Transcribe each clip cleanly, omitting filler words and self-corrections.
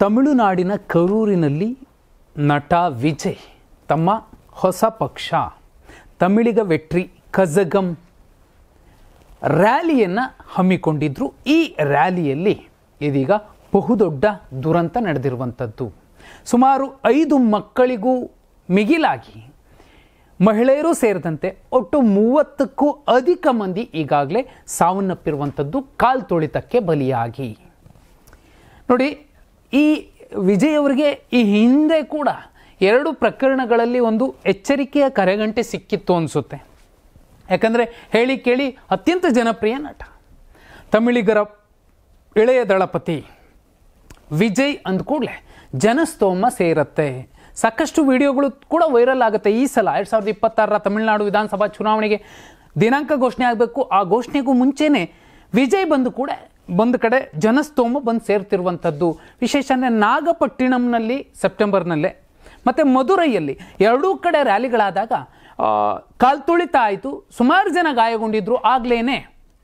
ತಮಿಳುನಾಡಿನ ಕರೂರಿನಲ್ಲಿ ನಟ ವಿಜಯ್ ತಮ್ಮ ಹೊಸ ಪಕ್ಷ ತಮಿಳಿಗ ವೆಟ್ರಿ ಕಜಗಂ ರ್ಯಾಲಿಯನ್ನು ಹಮ್ಮಿಕೊಂಡಿದ್ರು. ಈ ರ್ಯಾಲಿಯಲ್ಲಿ ಇದೀಗ ಬಹುದೊಡ್ಡ ದುರಂತ ನಡೆದಿರುವಂಥದ್ದು. ಸುಮಾರು 5 ಮಕ್ಕಳಿಗೂ ಮಿಗಿಲಾಗಿ ಮಹಿಳೆಯರು ಸೇರಿದಂತೆ ಒಟ್ಟು 30ಕ್ಕೂ ಅಧಿಕ ಮಂದಿ ಈಗಾಗಲೇ ಸಾವನ್ನಪ್ಪಿರುವಂಥದ್ದು ಕಾಲ್ತುಳಿತಕ್ಕೆ ಬಲಿಯಾಗಿ. ನೋಡಿ, ಈ ವಿಜಯ್ ಅವರಿಗೆ ಈ ಹಿಂದೆ ಕೂಡ 2 ಪ್ರಕರಣಗಳಲ್ಲಿ ಒಂದು ಎಚ್ಚರಿಕೆಯ ಕರೆಗಂಟೆ ಸಿಕ್ಕಿತ್ತು ಅನಿಸುತ್ತೆ. ಯಾಕಂದರೆ ಹೇಳಿ ಕೇಳಿ ಅತ್ಯಂತ ಜನಪ್ರಿಯ ನಟ, ತಮಿಳಿಗರ ಇಳೆಯ ದಳಪತಿ ವಿಜಯ್ ಅಂದ ಕೂಡಲೇ ಜನಸ್ತೋಮ ಸೇರತ್ತೆ. ಸಾಕಷ್ಟು ವಿಡಿಯೋಗಳು ಕೂಡ ವೈರಲ್ ಆಗುತ್ತೆ. ಈ ಸಲ 2026ರ ತಮಿಳುನಾಡು ವಿಧಾನಸಭಾ ಚುನಾವಣೆಗೆ ದಿನಾಂಕ ಘೋಷಣೆ ಆಗಬೇಕು. ಆ ಘೋಷಣೆಗೂ ಮುಂಚೆನೇ ವಿಜಯ್ ಬಂದ ಕಡೆ ಜನಸ್ತೋಮ ಬಂದು ಸೇರ್ತಿರುವಂಥದ್ದು ವಿಶೇಷ. ಅಂದರೆ ನಾಗಪಟ್ಟಿಣಂನಲ್ಲಿ ಸೆಪ್ಟೆಂಬರ್ನಲ್ಲೇ ಮತ್ತು ಮಧುರೈಯಲ್ಲಿ 2 ಕಡೆ ರ್ಯಾಲಿಗಳಾದಾಗ ಕಾಲ್ತುಳಿತ ಆಯಿತು. ಸುಮಾರು ಜನ ಗಾಯಗೊಂಡಿದ್ರು. ಆಗ್ಲೇ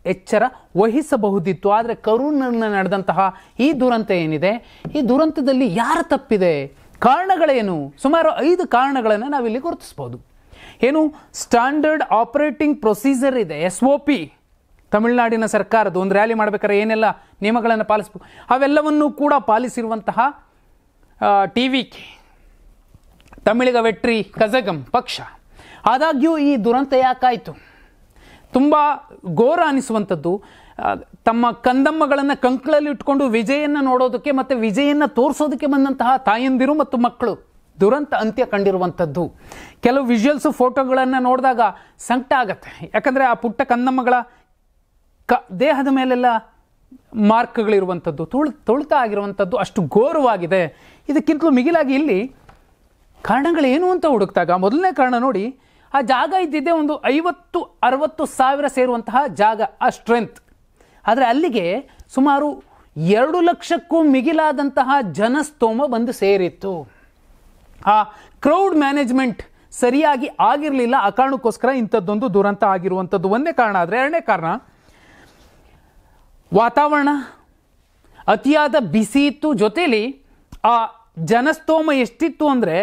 ಎಚ್ಚರ ವಹಿಸಬಹುದಿತ್ತು. ಆದರೆ ಕರೂರಿನಲ್ಲಿ ನಡೆದಂತಹ ಈ ದುರಂತ ಏನಿದೆ, ಈ ದುರಂತದಲ್ಲಿ ಯಾರ ತಪ್ಪಿದೆ, ಕಾರಣಗಳೇನು? ಸುಮಾರು 5 ಕಾರಣಗಳನ್ನು ನಾವಿಲ್ಲಿ ಗುರುತಿಸ್ಬೋದು. ಏನು, ಸ್ಟ್ಯಾಂಡರ್ಡ್ ಆಪರೇಟಿಂಗ್ ಪ್ರೊಸೀಜರ್ ಇದೆ, SOP ತಮಿಳುನಾಡಿನ ಸರ್ಕಾರದ್ದು. ಒಂದು ರ್ಯಾಲಿ ಮಾಡಬೇಕಾದ್ರೆ ಏನೆಲ್ಲ ನಿಯಮಗಳನ್ನು ಪಾಲಿಸಬೇಕು ಅವೆಲ್ಲವನ್ನೂ ಕೂಡ ಪಾಲಿಸಿರುವಂತಹ TVK ತಮಿಳಿಗ ವೆಟ್ರಿ ಕಜಗಂ ಪಕ್ಷ. ಆದಾಗ್ಯೂ ಈ ದುರಂತ ಯಾಕಾಯಿತು? ತುಂಬ ಘೋರ ಅನಿಸುವಂಥದ್ದು. ತಮ್ಮ ಕಂದಮ್ಮಗಳನ್ನು ಕಂಕಳಲ್ಲಿ ಇಟ್ಕೊಂಡು ವಿಜಯನ್ನು ನೋಡೋದಕ್ಕೆ ಮತ್ತು ವಿಜಯನ್ನು ತೋರಿಸೋದಕ್ಕೆ ಬಂದಂತಹ ತಾಯಂದಿರು ಮತ್ತು ಮಕ್ಕಳು ದುರಂತ ಅಂತ್ಯ ಕಂಡಿರುವಂಥದ್ದು. ಕೆಲವು ವಿಜುವಲ್ಸು ಫೋಟೋಗಳನ್ನು ನೋಡಿದಾಗ ಸಂಕಟ ಆಗತ್ತೆ. ಯಾಕಂದರೆ ಆ ಪುಟ್ಟ ಕಂದಮ್ಮಗಳ ದೇಹದ ಮೇಲೆಲ್ಲ ಮಾರ್ಕ್ಗಳಿರುವಂಥದ್ದು, ತುಳಿತ ಆಗಿರುವಂಥದ್ದು ಅಷ್ಟು ಘೋರವಾಗಿದೆ. ಇದಕ್ಕಿಂತಲೂ ಮಿಗಿಲಾಗಿ ಇಲ್ಲಿ ಕಾರಣಗಳೇನು ಅಂತ ಹುಡುಕ್ದಾಗ ಮೊದಲನೇ ಕಾರಣ ನೋಡಿ, ಆ ಜಾಗ ಇದ್ದಿದ್ದೇ ಒಂದು 50-60 ಸಾವಿರ ಸೇರುವಂತಹ ಜಾಗ, ಆ ಸ್ಟ್ರೆಂತ್. ಆದರೆ ಅಲ್ಲಿಗೆ ಸುಮಾರು 2 ಲಕ್ಷಕ್ಕೂ ಮಿಗಿಲಾದಂತಹ ಜನಸ್ತೋಮ ಬಂದು ಸೇರಿತ್ತು. ಆ ಕ್ರೌಡ್ ಮ್ಯಾನೇಜ್ಮೆಂಟ್ ಸರಿಯಾಗಿ ಆಗಿರಲಿಲ್ಲ. ಆ ಕಾರಣಕ್ಕೋಸ್ಕರ ಇಂಥದ್ದೊಂದು ದುರಂತ ಆಗಿರುವಂಥದ್ದು ಒಂದೇ ಕಾರಣ. ಆದರೆ ಎರಡನೇ ಕಾರಣ, ವಾತಾವರಣ ಅತಿಯಾದ ಬಿಸಿ ಇತ್ತು. ಜೊತೆಯಲ್ಲಿ ಆ ಜನಸ್ತೋಮ ಎಷ್ಟಿತ್ತು ಅಂದರೆ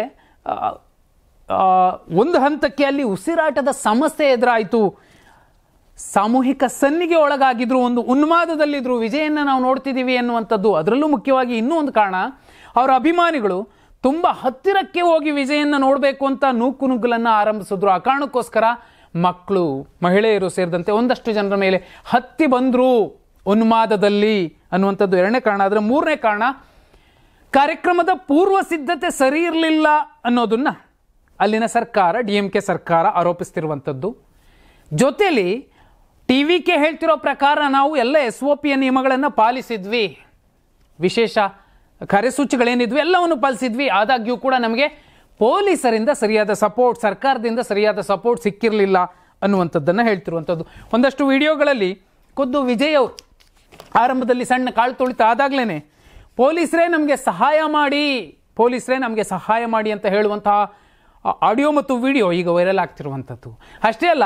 ಒಂದು ಹಂತಕ್ಕೆ ಅಲ್ಲಿ ಉಸಿರಾಟದ ಸಮಸ್ಯೆ ಎದುರಾಯಿತು. ಸಾಮೂಹಿಕ ಸನ್ನಿಗೆ ಒಳಗಾಗಿದ್ರು, ಒಂದು ಉನ್ಮಾದದಲ್ಲಿದ್ದರು. ವಿಜಯನ್ನ ನಾವು ನೋಡ್ತಿದ್ದೀವಿ ಎನ್ನುವಂಥದ್ದು. ಅದರಲ್ಲೂ ಮುಖ್ಯವಾಗಿ ಇನ್ನೂ ಒಂದು ಕಾರಣ, ಅವರ ಅಭಿಮಾನಿಗಳು ತುಂಬ ಹತ್ತಿರಕ್ಕೆ ಹೋಗಿ ವಿಜಯನ್ನ ನೋಡಬೇಕು ಅಂತ ನೂಕುನುಗ್ಗಲನ್ನು ಆರಂಭಿಸಿದ್ರು. ಆ ಕಾರಣಕ್ಕೋಸ್ಕರ ಮಕ್ಕಳು, ಮಹಿಳೆಯರು ಸೇರಿದಂತೆ ಒಂದಷ್ಟು ಜನರ ಮೇಲೆ ಹತ್ತಿ ಬಂದರು ಉನ್ಮಾದದಲ್ಲಿ ಅನ್ನುವಂಥದ್ದು ಎರಡನೇ ಕಾರಣ. ಆದರೆ ಮೂರನೇ ಕಾರಣ, ಕಾರ್ಯಕ್ರಮದ ಪೂರ್ವ ಸಿದ್ಧತೆ ಸರಿ ಇರಲಿಲ್ಲ ಅನ್ನೋದನ್ನು ಅಲ್ಲಿನ ಸರ್ಕಾರ, DMK ಸರ್ಕಾರ ಆರೋಪಿಸ್ತಿರುವಂಥದ್ದು. ಜೊತೆಯಲ್ಲಿ TVK ಹೇಳ್ತಿರೋ ಪ್ರಕಾರ ನಾವು ಎಲ್ಲ SOP ನಿಯಮಗಳನ್ನು ಪಾಲಿಸಿದ್ವಿ, ವಿಶೇಷ ಕಾರ್ಯಸೂಚಿಗಳೇನಿದ್ವಿ ಎಲ್ಲವನ್ನು ಪಾಲಿಸಿದ್ವಿ. ಆದಾಗ್ಯೂ ಕೂಡ ನಮಗೆ ಪೊಲೀಸರಿಂದ ಸರಿಯಾದ ಸಪೋರ್ಟ್, ಸರ್ಕಾರದಿಂದ ಸರಿಯಾದ ಸಪೋರ್ಟ್ ಸಿಕ್ಕಿರಲಿಲ್ಲ ಅನ್ನುವಂಥದ್ದನ್ನು ಹೇಳ್ತಿರುವಂಥದ್ದು. ಒಂದಷ್ಟು ವಿಡಿಯೋಗಳಲ್ಲಿ ಖುದ್ದು ವಿಜಯ್ ಅವರು ಆರಂಭದಲ್ಲಿ ಸಣ್ಣ ಕಾಳ್ತುಳಿತ ಆದಾಗ್ಲೇ ಪೊಲೀಸರೇ ನಮಗೆ ಸಹಾಯ ಮಾಡಿ ಅಂತ ಹೇಳುವಂತಹ ಆಡಿಯೋ ಮತ್ತು ವಿಡಿಯೋ ಈಗ ವೈರಲ್ ಆಗ್ತಿರುವಂಥದ್ದು. ಅಷ್ಟೇ ಅಲ್ಲ,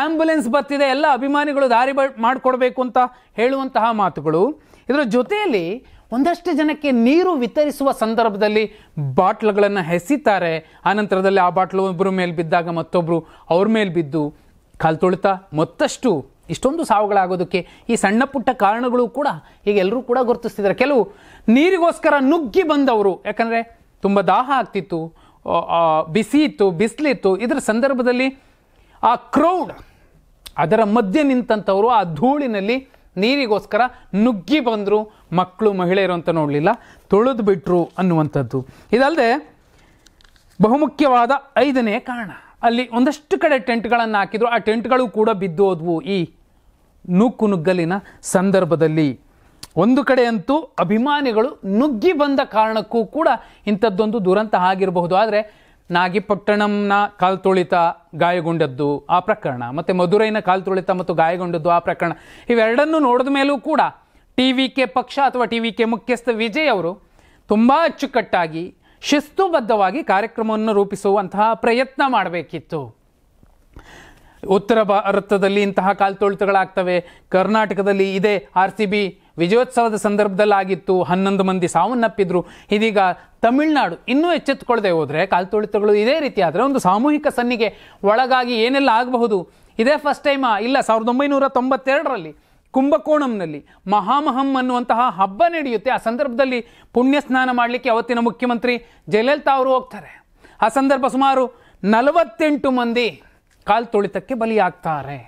ಆಂಬ್ಯುಲೆನ್ಸ್ ಬರ್ತಿದೆ, ಎಲ್ಲ ಅಭಿಮಾನಿಗಳು ದಾರಿ ಮಾಡಿಕೊಡ್ಬೇಕು ಅಂತ ಹೇಳುವಂತಹ ಮಾತುಗಳು. ಇದರ ಜೊತೆಯಲ್ಲಿ ಒಂದಷ್ಟು ಜನಕ್ಕೆ ನೀರು ವಿತರಿಸುವ ಸಂದರ್ಭದಲ್ಲಿ ಬಾಟ್ಲುಗಳನ್ನು ಎಸಿತಾರೆ. ಆನಂತರದಲ್ಲಿ ಆ ಬಾಟ್ಲು ಒಬ್ಬರ ಮೇಲೆ ಬಿದ್ದಾಗ ಮತ್ತೊಬ್ಬರು ಅವ್ರ ಮೇಲೆ ಬಿದ್ದು ಕಾಲ್ತುಳಿತ ಮತ್ತಷ್ಟು ಇಷ್ಟೊಂದು ಸಾವುಗಳಾಗೋದಕ್ಕೆ ಈ ಸಣ್ಣ ಪುಟ್ಟ ಕಾರಣಗಳು ಕೂಡ ಈಗ ಎಲ್ಲರೂ ಕೂಡ ಗುರುತಿಸ್ತಿದ್ದಾರೆ. ಕೆಲವು ನೀರಿಗೋಸ್ಕರ ನುಗ್ಗಿ ಬಂದವರು, ಯಾಕಂದರೆ ತುಂಬ ದಾಹ ಆಗ್ತಿತ್ತು, ಬಿಸಿ ಇತ್ತು, ಬಿಸಿಲಿತ್ತು. ಇದರ ಸಂದರ್ಭದಲ್ಲಿ ಆ ಕ್ರೌಡ್, ಅದರ ಮಧ್ಯೆ ನಿಂತಂಥವರು ಆ ಧೂಳಿನಲ್ಲಿ ನೀರಿಗೋಸ್ಕರ ನುಗ್ಗಿ ಬಂದರು. ಮಕ್ಕಳು, ಮಹಿಳೆಯರು ಅಂತ ನೋಡಲಿಲ್ಲ, ತೊಳೆದು ಬಿಟ್ರು ಅನ್ನುವಂಥದ್ದು. ಇದಲ್ಲದೆ ಬಹುಮುಖ್ಯವಾದ 5ನೇ ಕಾರಣ, ಅಲ್ಲಿ ಒಂದಷ್ಟು ಕಡೆ ಟೆಂಟ್ಗಳನ್ನು ಹಾಕಿದ್ರು. ಆ ಟೆಂಟ್ಗಳು ಕೂಡ ಬಿದ್ದು ಹೋದ್ವು ಈ ನೂಕುನುಗ್ಗಲಿನ ಸಂದರ್ಭದಲ್ಲಿ. ಒಂದು ಕಡೆ ಅಂತೂ ಅಭಿಮಾನಿಗಳು ನುಗ್ಗಿ ಬಂದ ಕಾರಣಕ್ಕೂ ಕೂಡ ಇಂಥದ್ದೊಂದು ದುರಂತ ಆಗಿರಬಹುದು. ಆದರೆ ನಾಗಿಪಟ್ಟಣಂನ ಕಾಲ್ತುಳಿತ, ಗಾಯಗೊಂಡದ್ದು ಆ ಪ್ರಕರಣ, ಮತ್ತು ಮಧುರೈನ ಕಾಲ್ತುಳಿತ ಮತ್ತು ಗಾಯಗೊಂಡದ್ದು ಆ ಪ್ರಕರಣ, ಇವೆರಡನ್ನೂ ನೋಡಿದ ಮೇಲೂ ಕೂಡ TVK ಪಕ್ಷ ಅಥವಾ TVK ಮುಖ್ಯಸ್ಥ ವಿಜಯ್ ಅವರು ತುಂಬ ಅಚ್ಚುಕಟ್ಟಾಗಿ ಶಿಸ್ತುಬದ್ಧವಾಗಿ ಕಾರ್ಯಕ್ರಮವನ್ನು ರೂಪಿಸುವಂತಹ ಪ್ರಯತ್ನ ಮಾಡಬೇಕಿತ್ತು. ಉತ್ತರ ಭಾರತದಲ್ಲಿ ಇಂತಹ ಕಾಲ್ತುಳಿತಗಳಾಗ್ತವೆ. ಕರ್ನಾಟಕದಲ್ಲಿ ಇದೇ RCB ವಿಜಯೋತ್ಸವದ ಸಂದರ್ಭದಲ್ಲಾಗಿತ್ತು, 11 ಮಂದಿ ಸಾವನ್ನಪ್ಪಿದ್ರು. ಇದೀಗ ತಮಿಳುನಾಡು ಇನ್ನೂ ಎಚ್ಚೆತ್ತುಕೊಳ್ಳದೆ ಹೋದರೆ ಕಾಲ್ತುಳಿತಗಳು ಇದೇ ರೀತಿ ಆದರೆ ಒಂದು ಸಾಮೂಹಿಕ ಸನ್ನಿಗೆ ಒಳಗಾಗಿ ಏನೆಲ್ಲ ಆಗಬಹುದು. ಇದೇ ಫಸ್ಟ್ ಟೈಮಾ? ಇಲ್ಲ, 1992ರಲ್ಲಿ ಕುಂಭಕೋಣಂನಲ್ಲಿ ಮಹಾಮಹಂ ಅನ್ನುವಂತಹ ಹಬ್ಬ ನಡೆಯುತ್ತೆ. ಆ ಸಂದರ್ಭದಲ್ಲಿ ಪುಣ್ಯ ಸ್ನಾನ ಮಾಡಲಿಕ್ಕೆ ಅವತ್ತಿನ ಮುಖ್ಯಮಂತ್ರಿ ಜಯಲಲಿತಾ ಅವರು ಹೋಗ್ತಾರೆ. ಆ ಸಂದರ್ಭ ಸುಮಾರು 48 ಮಂದಿ ಕಾಲ್ತುಳಿತಕ್ಕೆ ಬಲಿಯಾಗ್ತಾರೆ.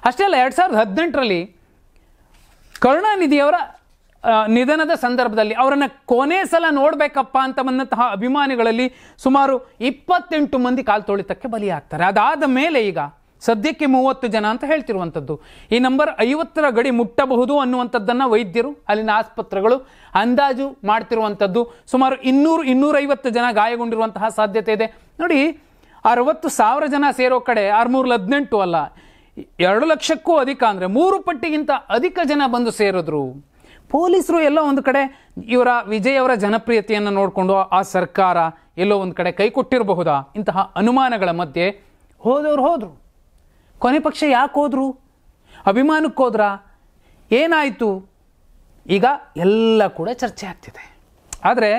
ಅಷ್ಟೇ ಅಲ್ಲ, 2018ರಲ್ಲಿ ಕರುಣಾನಿಧಿಯವರ ನಿಧನದ ಸಂದರ್ಭದಲ್ಲಿ ಅವರನ್ನು ಕೊನೆ ಸಲ ನೋಡಬೇಕಪ್ಪ ಅಂತ ಬಂದಂತಹ ಅಭಿಮಾನಿಗಳಲ್ಲಿ ಸುಮಾರು 28 ಮಂದಿ ಕಾಲ್ತುಳಿತಕ್ಕೆ ಬಲಿಯಾಗ್ತಾರೆ. ಅದಾದ ಮೇಲೆ ಈಗ ಸದ್ಯಕ್ಕೆ 30 ಜನ ಅಂತ ಹೇಳ್ತಿರುವಂಥದ್ದು. ಈ ನಂಬರ್ 50ರ ಗಡಿ ಮುಟ್ಟಬಹುದು ಅನ್ನುವಂಥದ್ದನ್ನು ವೈದ್ಯರು, ಅಲ್ಲಿನ ಆಸ್ಪತ್ರೆಗಳು ಅಂದಾಜು ಮಾಡ್ತಿರುವಂಥದ್ದು. ಸುಮಾರು 200-250 ಜನ ಗಾಯಗೊಂಡಿರುವಂತಹ ಸಾಧ್ಯತೆ ಇದೆ. ನೋಡಿ, 60,000 ಜನ ಸೇರೋ ಕಡೆ 618 ಅಲ್ಲ, 2 ಲಕ್ಷಕ್ಕೂ ಅಧಿಕ ಅಂದರೆ 3 ಪಟ್ಟಿಗಿಂತ ಅಧಿಕ ಜನ ಬಂದು ಸೇರಿದ್ರು. ಪೊಲೀಸರು ಎಲ್ಲೋ ಒಂದು ಕಡೆ ಇವರ ವಿಜಯ್ ಅವರ ಜನಪ್ರಿಯತೆಯನ್ನು ನೋಡಿಕೊಂಡು ಆ ಸರ್ಕಾರ ಎಲ್ಲೋ ಒಂದು ಕಡೆ ಕೈ ಕೊಟ್ಟಿರಬಹುದಾ ಇಂತಹ ಅನುಮಾನಗಳ ಮಧ್ಯೆ ಹೋದವ್ರು ಹೋದರು. ಕೊನೆ ಪಕ್ಷ ಯಾಕೆ ಹೋದ್ರು? ಅಭಿಮಾನಕ್ಕೆ ಹೋದ್ರಾ? ಏನಾಯಿತು? ಈಗ ಎಲ್ಲ ಕೂಡ ಚರ್ಚೆ ಆಗ್ತಿದೆ. ಆದರೆ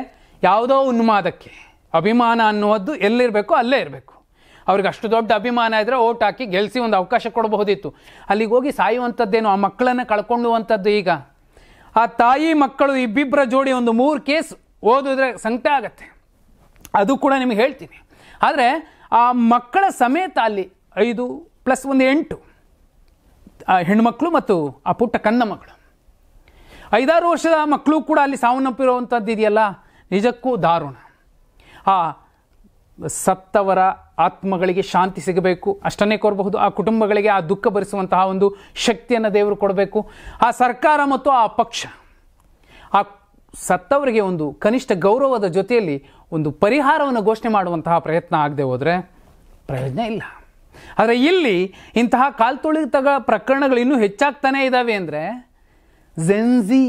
ಯಾವುದೋ ಉನ್ಮಾದಕ್ಕೆ ಅಭಿಮಾನ ಅನ್ನುವುದು ಎಲ್ಲಿರಬೇಕು ಅಲ್ಲೇ ಇರಬೇಕು. ಅವ್ರಿಗೆ ಅಷ್ಟು ದೊಡ್ಡ ಅಭಿಮಾನ ಇದ್ದರೆ ಓಟ್ ಹಾಕಿ ಗೆಲ್ಲಿಸಿ ಒಂದು ಅವಕಾಶ ಕೊಡಬಹುದಿತ್ತು. ಅಲ್ಲಿಗೆ ಹೋಗಿ ಸಾಯುವಂಥದ್ದೇನು, ಆ ಮಕ್ಕಳನ್ನು ಕಳ್ಕೊಳ್ಳುವಂಥದ್ದು. ಈಗ ಆ ತಾಯಿ ಮಕ್ಕಳು ಇಬ್ಬಿಬ್ಬರ ಜೋಡಿ ಒಂದು 3 ಕೇಸ್ ಓದಿದ್ರೆ ಸಂಕಟ ಆಗತ್ತೆ, ಅದು ಕೂಡ ನಿಮಗೆ ಹೇಳ್ತೀನಿ. ಆದರೆ ಆ ಮಕ್ಕಳ ಸಮೇತ ಅಲ್ಲಿ 5+1 8 ಹೆಣ್ಮಕ್ಳು ಮತ್ತು ಆ ಪುಟ್ಟ ಕನ್ನ ಮಕ್ಕಳು, 5-6 ವರ್ಷದ ಮಕ್ಕಳು ಕೂಡ ಅಲ್ಲಿ ಸಾವನ್ನಪ್ಪಿರುವಂಥದ್ದು ಇದೆಯಲ್ಲ, ನಿಜಕ್ಕೂ ದಾರುಣ. ಆ ಸತ್ತವರ ಆತ್ಮಗಳಿಗೆ ಶಾಂತಿ ಸಿಗಬೇಕು, ಅಷ್ಟನ್ನೇ ಕೋರಬಹುದು. ಆ ಕುಟುಂಬಗಳಿಗೆ ಆ ದುಃಖ ಭರಿಸುವಂತಹ ಒಂದು ಶಕ್ತಿಯನ್ನು ದೇವರು ಕೊಡಬೇಕು. ಆ ಸರ್ಕಾರ ಮತ್ತು ಆ ಪಕ್ಷ ಆ ಸತ್ತವರಿಗೆ ಒಂದು ಕನಿಷ್ಠ ಗೌರವದ ಜೊತೆಯಲ್ಲಿ ಒಂದು ಪರಿಹಾರವನ್ನು ಘೋಷಣೆ ಮಾಡುವಂತಹ ಪ್ರಯತ್ನ ಆಗದೆ ಹೋದರೆ ಪ್ರಯೋಜನ ಇಲ್ಲ. ಆದರೆ ಇಲ್ಲಿ ಇಂತಹ ಕಾಲ್ತುಳಿತ ಪ್ರಕರಣಗಳು ಇನ್ನೂ ಹೆಚ್ಚಾಗ್ತಾನೇ ಇದ್ದಾವೆ. ಅಂದರೆ ಝೆನ್ಜಿ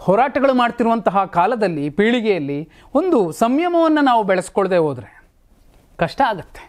ಹೋರಾಟಗಳು ಮಾಡ್ತಿರುವಂತಹ ಕಾಲದಲ್ಲಿ, ಪೀಳಿಗೆಯಲ್ಲಿ ಒಂದು ಸಂಯಮವನ್ನು ನಾವು ಬೆಳೆಸ್ಕೊಳ್ದೆ ಹೋದರೆ ಕಷ್ಟ ಆಗತ್ತೆ.